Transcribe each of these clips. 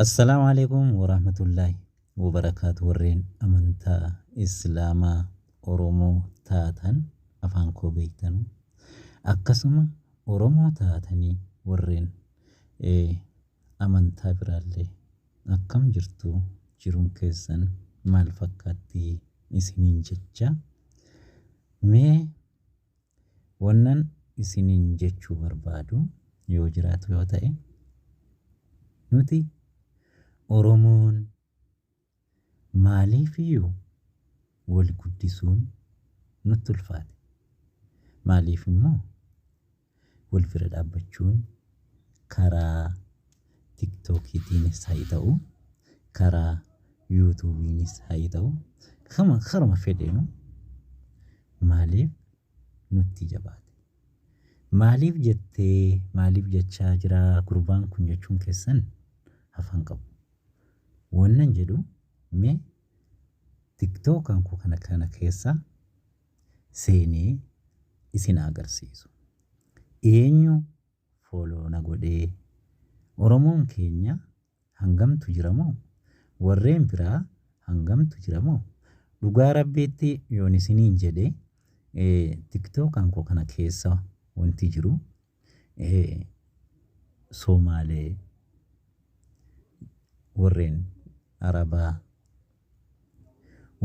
السلام عليكم ورحمة الله وبركاته. ورين أمنتا إسلاما أورومو تاتن أفانكو بيتن أكسما أورومو تاتني ورين أمنتا برالي أكم جرتو جرون كيسن مال فكاتي إسنين جتشا مي ونن إسنين جتشو بربادو يوجراتو يوتاي نوتي Oromoon maaliifiyyuu wal guddisuun nutti ulfaate? Maaliif immoo wal bira dhaabbachuun karaa TikTokiitiinis haa ta'u, karaa YouTubiinis haa ta'u, karuma fedheenu maaliif nutti jabaate? Maaliif jettee maaliif jechaa jira gurbaan kun jechuun keessan afaan qabu. Wannan jedhu mee TikTokan koo kana keessa seenee isin agarsiisu. Eenyu follow na godhee Oromoon keenya hangamtu jiramoo? Warreen biraa hangamtu jiramoo? Dhugaa Rabbiitti yoon isiniin jedhee TikTokan koo kana keessa wanti jiru Somaalee warreen Arabaa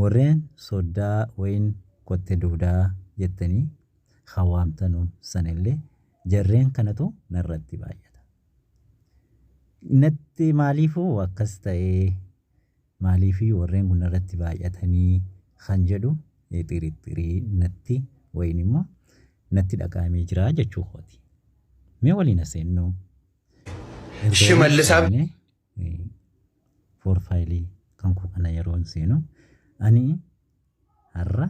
warreen soddaa wayin kotte duudaa jettanii hawaamtanu sanillee jarreen kanatu narratti baay'ata. Natti maaliifuu akkas ta'ee maaliifii warreen kun narratti baay'atanii kan jedhu xirixirii natti wayin immoo natti dhaqaamee jira jechuu kooti. Mee waliin aseennu Shimallisaa profiilii kan koo kana yeroon seenu ani har'a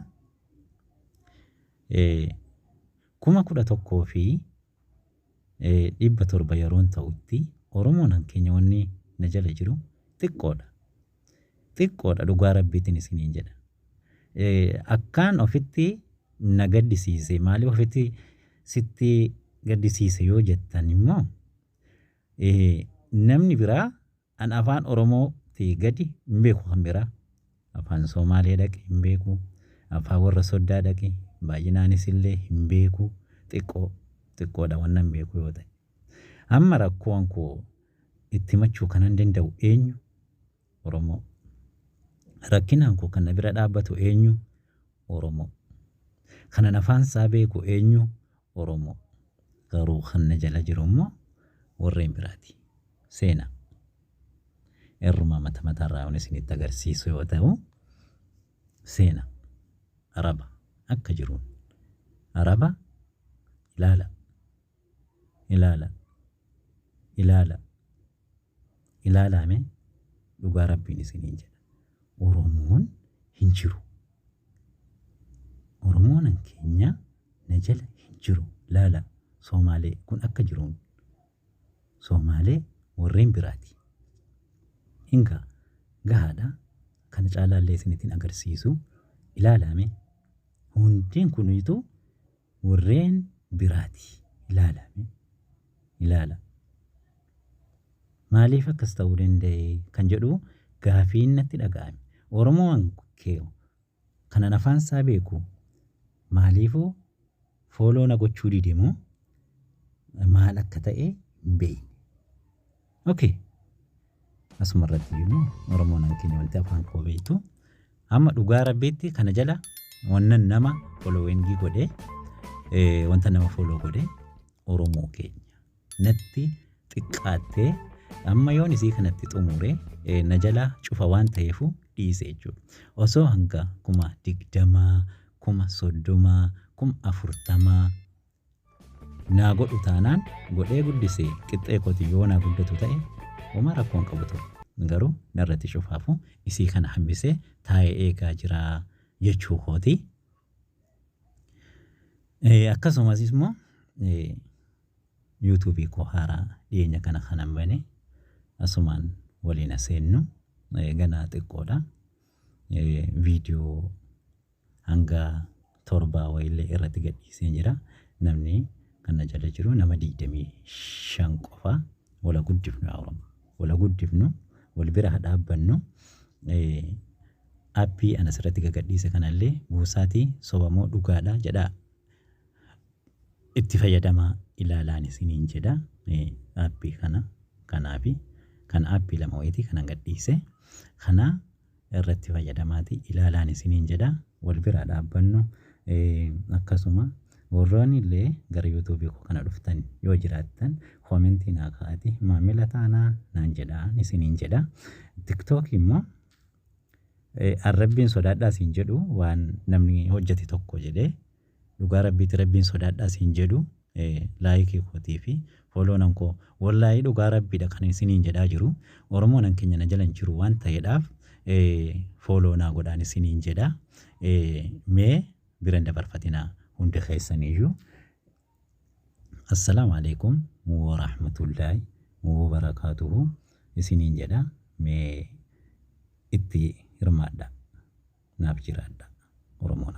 11,700 yeroon ta'utti Oromoon keenya wanni na jala jiru xiqqoodha. Xiqqoodha dhugaa Rabbiitiin isiniin jedha. Akkaan ofitti na gaddisiise maaliif ofitti sitti gaddisiise yoo jettan immoo namni biraa an afaan Oromoo gadi hin beeku kan biraa afaan Somaalee dhaqe hin beeku afaan warra soddaa dhaqe baay'inaanis illee hin beeku xiqqoodha wannan hin beeku yoo ta'e amma rakkoon koo itti machuu kanan danda'u eenyu Oromoo rakkinaan koo kana bira dhaabbatu eenyu Oromoo kanan afaan isaa beeku eenyu Oromoo garuu kan na jala jiru immoo warreen biraati seena erruma mataarraa waan isinitti agarsiisu yoo ta'u seena Araba akka jiruun Araba ilaalame dhugaa Rabbiin isiniin jedha Oromoon hin jiru. Oromoon keenya na jala hin jiru. Laala Somaalee kun akka jiruun Somaalee warreen biraati. Hinga gahaadha kana caalaallee isinitti agarsiisu ilaalame hundeen kuniitu warreen biraati ilaalame ilaala. Maaliif akkas ta'uu danda'e kan jedhu gaafiin natti dhaga'ame. Oromoon kee kana afaan isaa beeku maaliifuu follow na gochuu dideemu maal akka ta'e hin beekne. Okay. Asumarratti iyyuu Oromoon keenya wanti afaan koo beektu amma dhugaa Rabbiitti kana jala wannan nama following godhee wanta nama follow godhee Oromoo keenya natti xiqqaattee amma yoon isii kanatti xumure na jala cufa waan ta'eefu dhiise jechuudha. Osoo hanga 20,000 30,000 40,000 naa godhu taanaan godhee guddisee qixxee kooti yoo naa guddatu ta'e Oma rakkoon qabu ture. Garuu narratti cufaafu isii kana hambisee taa'ee eegaa jira jechuu kooti. Akkasumas immoo YouTube koo haaraa dhiyeenya kana kanan bane asumaan waliin aseennu ganaa xiqqoodha. Viidiyoo hanga 7 wayiillee irratti gadhiisee jira. Namni kana jala jiru nama 25 qofa wala guddifnu Oromoo. Wala guddifnu wal bira haa dhaabbannu. Aappii ana asirratti gagadhiise kanallee buusaatii sobamoo dhugaadha jedhaa itti fayyadamaa ilaalaan isiniin jedha. Aappii kanaafi kan aappii lama wayitii kanan gadhiise kana irratti fayyadamaatii ilaalaan isiniin jedha. Wal bira dhaabbannu. Akkasuma warroonni illee gara yuutuubii koo kana dhuftan yoo jiraattan koomentii naa kaa'atii maamila taanaa naan jedhaa isiniin jedha. TikTok immoo arrabbiin sodaadhaa siin jedhu waan namni hojjete tokko jedhee dhugaa rabbiitti rabbiin sodaadhaa siin jedhu laayikii kootii fi fooloonan koo wallaayii dhugaa rabbiidha kan isiniin jedhaa jiru. Oromoon keenya na jalan jiru waan ta'eedhaaf fooloonaa godhaan isiniin jedha. Mee biran dabarfatinaa hundi keessaniyyuu. Assalaamu alaikum wa rahmatullaahi wa barakaatuhu isiniin jedha. Mee itti hirmaadha naaf jiraadha Oromoon.